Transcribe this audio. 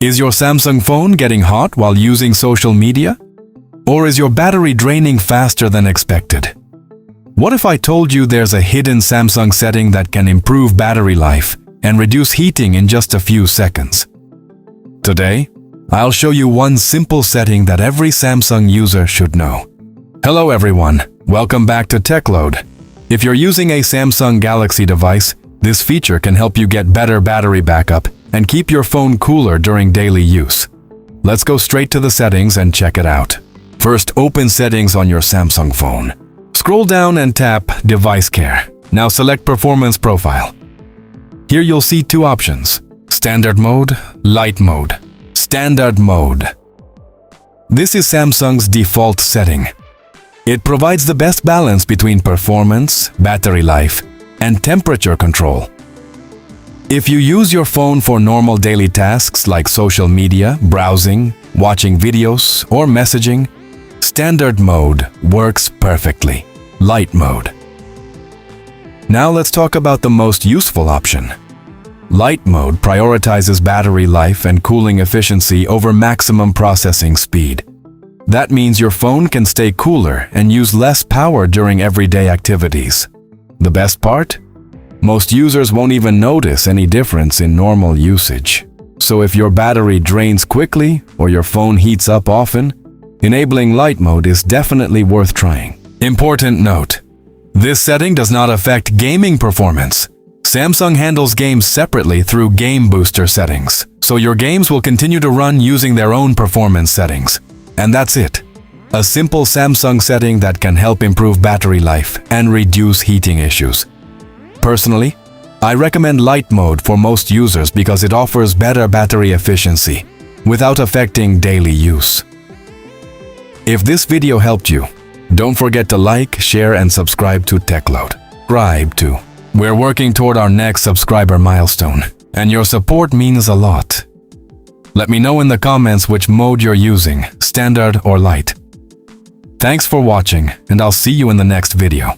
Is your Samsung phone getting hot while using social media? Or is your battery draining faster than expected? What if I told you there's a hidden Samsung setting that can improve battery life and reduce heating in just a few seconds? Today, I'll show you one simple setting that every Samsung user should know. Hello everyone, welcome back to Techload. If you're using a Samsung Galaxy device, this feature can help you get better battery backup and keep your phone cooler during daily use. Let's go straight to the settings and check it out. First, open Settings on your Samsung phone. Scroll down and tap Device Care. Now select Performance Profile. Here you'll see two options: Standard Mode, Light Mode. Standard Mode. This is Samsung's default setting. It provides the best balance between performance, battery life, and temperature control. If you use your phone for normal daily tasks like social media, browsing, watching videos, or messaging, Standard Mode works perfectly. Light Mode. Now let's talk about the most useful option. Light Mode prioritizes battery life and cooling efficiency over maximum processing speed. That means your phone can stay cooler and use less power during everyday activities. The best part? Most users won't even notice any difference in normal usage. So if your battery drains quickly or your phone heats up often, enabling Light Mode is definitely worth trying. Important note: this setting does not affect gaming performance. Samsung handles games separately through Game Booster settings, so your games will continue to run using their own performance settings. And that's it. A simple Samsung setting that can help improve battery life and reduce heating issues. Personally, I recommend Light Mode for most users because it offers better battery efficiency without affecting daily use. If this video helped you, don't forget to like, share, and subscribe to Techload. We're working toward our next subscriber milestone, and your support means a lot. Let me know in the comments which mode you're using, standard or light. Thanks for watching, and I'll see you in the next video.